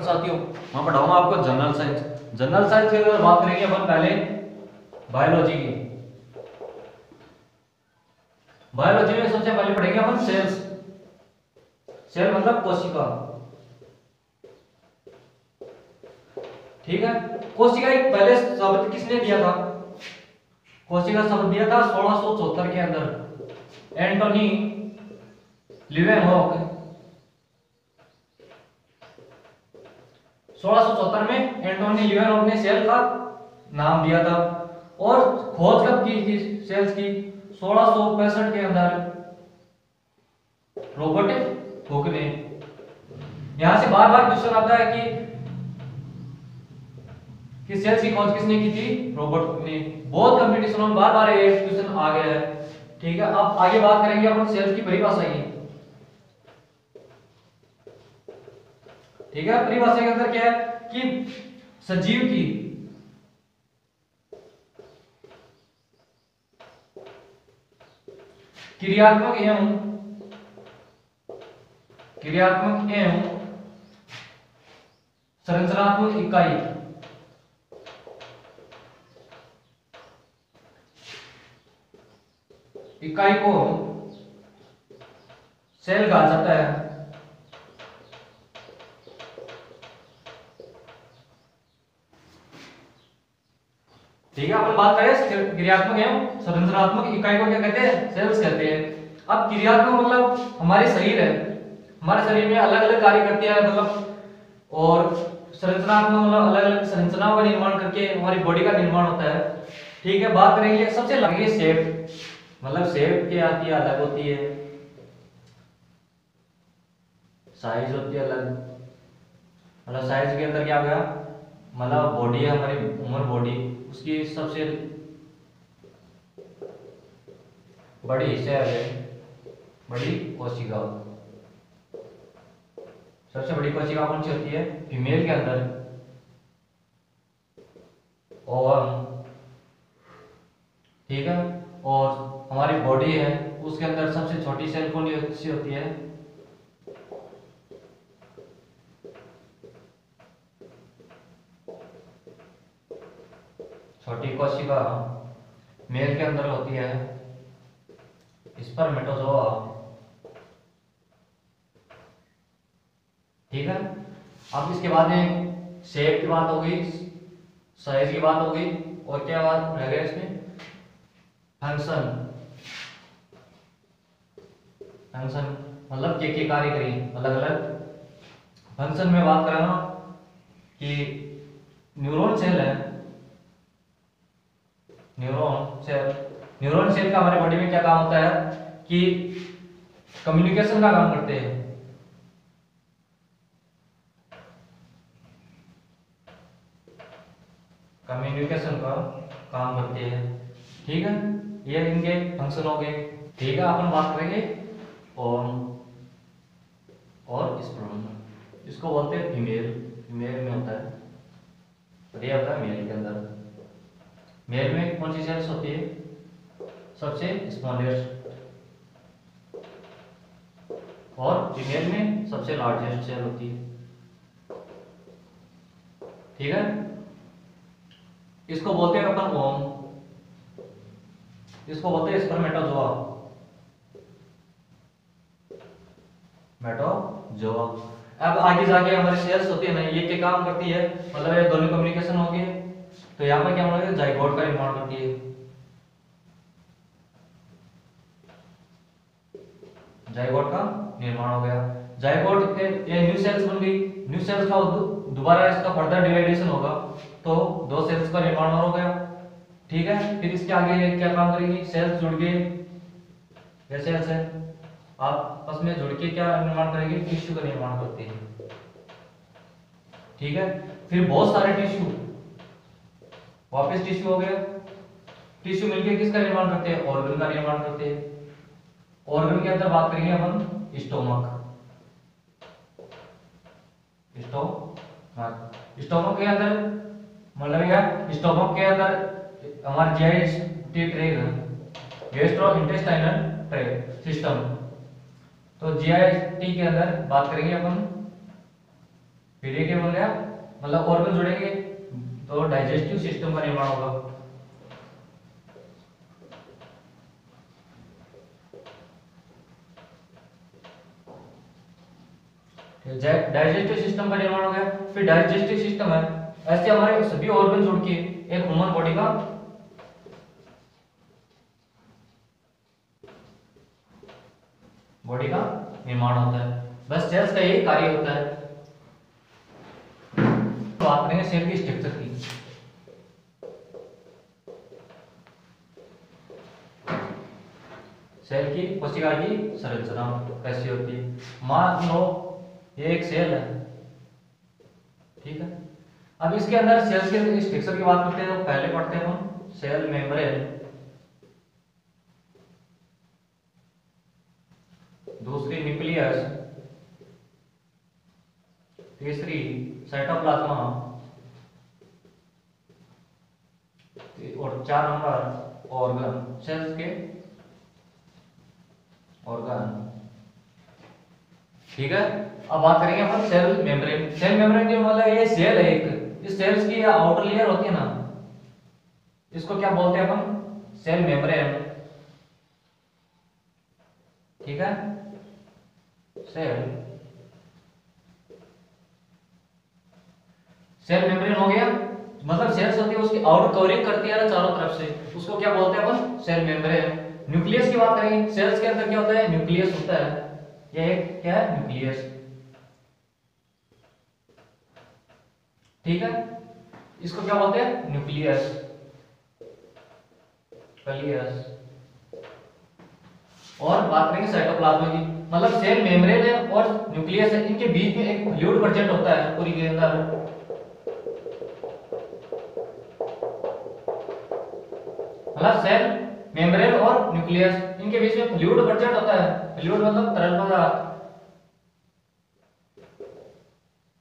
साथियों मैं पढ़ाऊंगा आपको जनरल साइंस। जनरल साइंस की अगर बात करेंगे अपन पहले बायोलॉजी की। बायोलॉजी में सबसे पहले पढ़ेंगे अपन सेल्स। सेल मतलब कोशिका। ठीक है, कोशिका एक पहले शब्द किसने दिया था? कोशिका शब्द दिया था 1674 के अंदर एंटोनी लिवेनहॉक। 1674 में एंटोनी लिवेनहॉक ने सेल का नाम दिया था और खोज कब की थी सेल्स की? 1665 के अंदर रॉबर्ट हुक ने। यहां से बार बार क्वेश्चन आता है कि सेल्स की खोज किसने की थी? रॉबर्ट हुक ने। बहुत कंपटीशनों में बार बार ये क्वेश्चन आ गया है। ठीक है, अब आगे बात करेंगे अपन सेल्स की परिभाषा की। ठीक है, परिभाषा के अंदर क्या है कि सजीव की क्रियात्मक एवं संरचनात्मक इकाई को सेल कहा जाता है। ठीक है, अपन बात करें क्रियात्मक एवं संरचनात्मक इकाई को क्या कहते हैं? सेल्स कहते हैं। अब क्रियात्मक मतलब हमारे शरीर है, हमारे शरीर में अलग अलग कार्य करते हैं मतलब, और संरचनात्मक मतलब अलग अलग संरचनाओं का निर्माण करके हमारी बॉडी का निर्माण होता है। ठीक है, बात करेंगे सबसे लगेगी शेप, मतलब शेप क्या आती है? अलग होती है, साइज होती है अलग। मतलब साइज के अंदर क्या हो गया? मतलब बॉडी है हमारी, ह्यूमन बॉडी, उसकी सबसे बड़ी हिस्सा है बड़ी कोशिका। सबसे बड़ी कोशिका कौन सी होती है? फीमेल के अंदर ओवम। ठीक है, और हमारी बॉडी है उसके अंदर सबसे छोटी सेल कौन सी होती है? छोटी कोशिका मेल के अंदर होती है स्पर्मेटोजोआ। ठीक है, अब इसके बाद में शेप की बात होगी, साइज की बात होगी, और क्या बात रह गया इसमें? फंक्शन। फंक्शन मतलब क्या कार्य करें अलग अलग। फंक्शन में बात करें ना कि न्यूरॉन सेल है, न्यूरॉन सेल का हमारे बॉडी में क्या काम होता है कि कम्युनिकेशन का काम करते हैं। कम्युनिकेशन का काम करते हैं। ठीक है, ये इनके फंक्शन हो गए। ठीक है, अपन बात करेंगे और स्पर्म। इसको बोलते हैं फीमेल। फीमेल में होता है, ये होता है मेल के अंदर। मेल में कौन सी सेल्स होती है? सबसे स्मॉलेस्ट, और फीमेल में सबसे लार्जेस्ट सेल होती है। ठीक है, इसको बोलते हैं अपन ओम, इसको बोलते हैं स्पर्मेटोजोआ। मेटोजोआ। अब आगे जाके हमारी सेल्स होती है ना, ये क्या काम करती है? मतलब ये दोनों कम्युनिकेशन हो गए, तो यहाँ पर क्या होगा? जाइगोट का निर्माण करती है। जाइगोट का निर्माण हो गया। जाइगोट के ये न्यू सेल्स बन गई। न्यू सेल्स का दोबारा इसका फर्दर डिवाइडेशन होगा तो दो सेल्स का निर्माण हो गया। ठीक है, फिर इसके आगे ये क्या काम करेगी? सेल्स जुड़ गए, ये सेल्स है आपस में जुड़ के क्या निर्माण करेगी? टिश्यू का निर्माण करती है। ठीक है, फिर बहुत सारे टिश्यू, वापस टिश्यू हो गया। टिश्यू मिलकर किसका निर्माण करते हैं? ऑर्गन का निर्माण करते हैं। ऑर्गन के अंदर बात करेंगे अपन स्टोमक। स्टोमक के अंदर मतलब क्या? स्टोमक के अंदर हमारा जीआई रहेगा, गैस्ट्रो इंटेस्टाइनल ट्रैक्ट सिस्टम। तो जीआईटी के अंदर बात करेंगे अपन फिर ये क्या बन गया, मतलब ऑर्गन जुड़ेंगे तो डाइजेस्टिव सिस्टम का निर्माण होगा। डाइजेस्टिव सिस्टम का निर्माण हो गया। फिर डाइजेस्टिव सिस्टम है, ऐसे हमारे सभी ऑर्गन जुड़ के एक ह्यूमन बॉडी का निर्माण होता है। बस सेल्स का यही कार्य होता है। तो बात करेंगे सेल की स्ट्रक्चर की। सेल की कोशिका की संरचना कैसी होती है। मान लो ये एक सेल है, ठीक है। अब इसके अंदर सेल्स के स्ट्रक्चर की बात करते हैं तो पहले पढ़ते हैं हम सेल मेम्ब्रेन, दूसरी न्यूक्लियस, तीसरी साइटोप्लाज्मा और 4 नंबर ऑर्गन, सेल्स के ऑर्गन, ठीक है। अब बात करेंगे अपन सेल मेम्ब्रेन। सेल मेम्ब्रेन की मतलब ये सेल है एक, इस सेल्स की आउटर लेयर होती है ना, इसको क्या बोलते हैं अपन, सेल मेम्ब्रेन, ठीक है। सेल मेम्ब्रेन हो गया, मतलब सेल्स होती है उसकी आउटर कवरिंग करती है ना चारों तरफ से, उसको क्या बोलते हैं अपन, सेल मेम्ब्रेन। न्यूक्लियस की बात करेंगे, सेल्स के अंदर क्या होता है, न्यूक्लियस होता है। ये एक क्या है, न्यूक्लियस, ठीक है। इसको क्या बोलते हैं, न्यूक्लियस, न्यूक्लियस। और बात करेंगे साइटोप्लाज्मा की, मतलब सेल मेम्ब्रेन है और न्यूक्लियस है, इनके बीच में एक फ्लूइड प्रेजेंट होता है पूरी के अंदर। मतलब सेल मेम्ब्रेन और न्यूक्लियस, इनके बीच में फ्लूइड प्रेजेंट होता है। फ्लूइड मतलब तरल पदार्थ,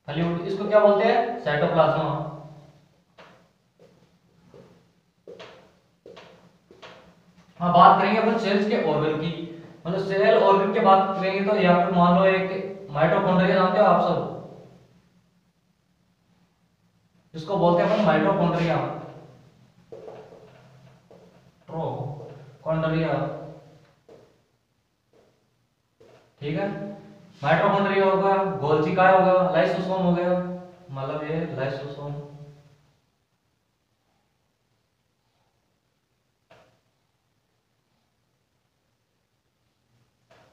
फ्लूइड, इसको क्या बोलते हैं, साइटोप्लाज्मा। हाँ, बात करेंगे अपन सेल्स के ऑर्गन की, मतलब सेल ऑर्गन की बात करेंगे तो यहाँ पे मान लो एक माइटोकॉन्ड्रिया, जानते हो आप सब, इसको बोलते हैं अपन माइटोकॉन्ड्रिया, कॉन्ड्रिया, ठीक है। माइटोकॉन्ड्रिया होगा, गोल्जी काय होगा, लाइसोसोम हो गया, मतलब ये लाइसोसोम,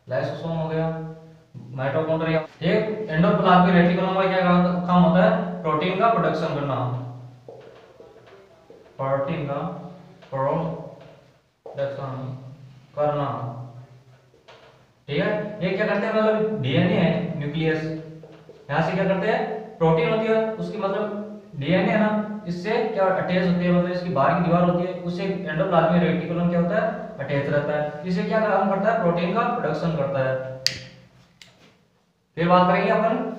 लाइसोसोम हो गया, माइटोकॉन्ड्रिया। एक एंडोप्लाज्मिक रेटिकुलम का क्या काम होता है, प्रोटीन का प्रोडक्शन करना, प्रोटीन का प्रोडक्शन करना, ठीक है। ये क्या करते हैं, मतलब डीएनए है, न्यूक्लियस, यहां से क्या करते हैं, प्रोटीन होती है उसकी, मतलब डीएनए है ना, इससे क्या अटैच होती है, मतलब इसकी बाहर की दीवार होती है, उससे एंडोप्लाज्मिक रेटिकुलम क्या होता है, अटैच रहता है। इसे क्या काम करता है, प्रोटीन का प्रोडक्शन करता है। फिर बात करेंगे अपन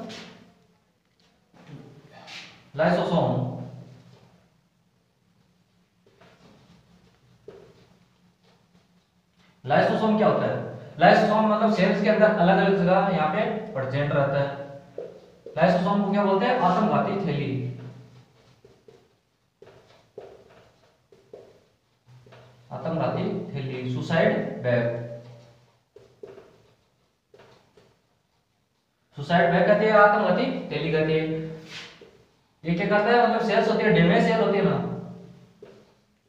लाइसोसोम। लाइसोसोम क्या होता है, लाइसोसोम मतलब सेल्स के अंदर अलग अलग जगह यहाँ पे प्रेजेंट रहता है। लाइसोसोम को क्या बोलते हैं, आत्मघाती थैली, आत्मघाती थैली, सुसाइड बैग, सुसाइड बैग कहते हैं, आत्मघाती थैली कहते हैं। ये क्या करता है, मतलब सेल्स होती है, डैमेज सेल होती है ना,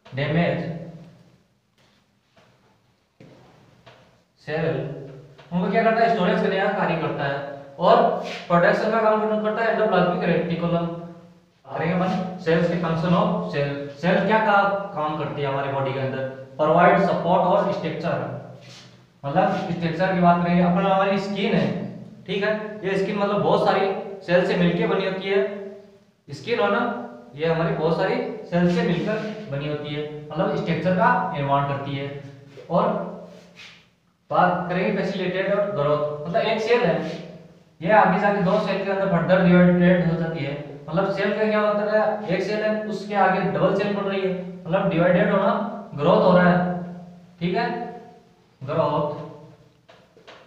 डैमेज सेल, उनको क्या करता है, स्टोरेज करने का कार्य करता है और प्रोडक्शन का काम करता है एंडोप्लाज्मिक रेटिकुलम। करेंगे अपन सेल्स के फंक्शन ऑफ सेल। सेल क्या काम करती है हमारी बॉडी के अंदर, प्रोवाइड सपोर्ट और स्ट्रक्चर, मतलब स्ट्रक्चर की बात करेंगे अपन, हमारी स्किन है, ठीक है। ये स्किन मतलब बहुत सारी सेल से मिलकर बनी होती है, स्किन हो ना, ये हमारी बहुत सारी सेल से मिलकर बनी होती है, मतलब स्ट्रक्चर का निर्माण करती है। और बात करेंगे फैसिलिटेट और ग्रोथ, मतलब एक सेल है, ये आगे जाके दो सेल के अंदर फर्दर डिवाइडेड हो जाती है। मतलब सेल का क्या होता है, एक सेल है उसके आगे डबल सेल बन रही है, मतलब डिवाइडेड होना, ग्रोथ हो रहा है, ठीक है, ग्रोथ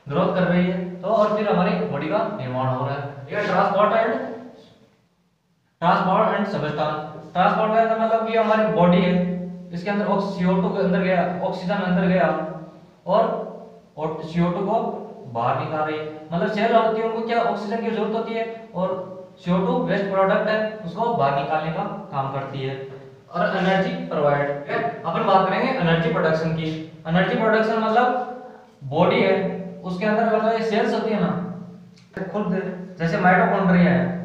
ग्रोथ कर रही है, तो और फिर हमारी बॉडी का निर्माण हो रहा है। ये transport and transport and substance. Transport का मतलब कि हमारी बॉडी है, इसके अंदर CO2 के अंदर गया, ऑक्सीजन अंदर गया और CO2 को बाहर निकाल रही है। मतलब सेल होती है उनको क्या ऑक्सीजन की जरूरत होती है और CO2 वेस्ट प्रोडक्ट है, उसको बाहर निकालने का काम करती है। और एनर्जी प्रोवाइड, अपन बात करेंगे एनर्जी प्रोडक्शन की। एनर्जी प्रोडक्शन मतलब बॉडी है, उसके अंदर मतलब सेल्स होती है ना, खुद जैसे माइटोकॉन्ड्रिया है,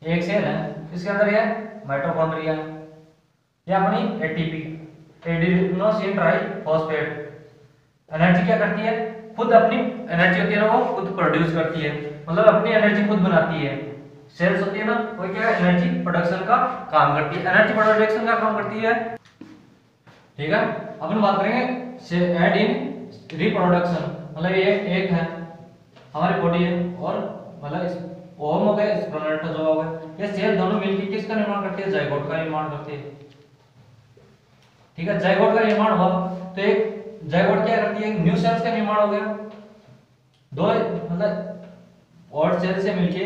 एक सेल है, इसके अंदर ये माइटोकॉन्ड्रिया, ये अपनी ATP एडिनोसिन ट्राइफॉस्फेट एनर्जी क्या करती है, खुद अपनी एनर्जी होती है ना, वो खुद प्रोड्यूस करती है, मतलब अपनी एनर्जी खुद बनाती है। सेल्स होती है ना, वो क्या एनर्जी प्रोडक्शन का काम करती है, एनर्जी प्रोडक्शन का काम करती है। ठीक है, अपन बात करेंगे एड इन रिप्रोडक्शन, मतलब ये एक है हमारी बॉडी है और मतलब इस ओवम हो गया, स्पर्मेटोजोआ हो गया, ये सेल दोनों मिलकर किसका निर्माण करती है, जाइगोट का निर्माण करती है। ठीक है, जाइगोट का निर्माण हुआ तो एक जाइगोट क्या करती है, न्यू सेल्स का निर्माण हो गया, दो मतलब और सेल से मिलके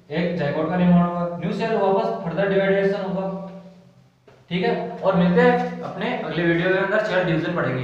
एक जाइगोट का निर्माण होगा, न्यू सेल वापस फर्दर डिवाइडेशन होगा। ठीक है, और मिलते हैं अपने अगले वीडियो के अंदर, सेल डिवीजन पढ़ेंगे।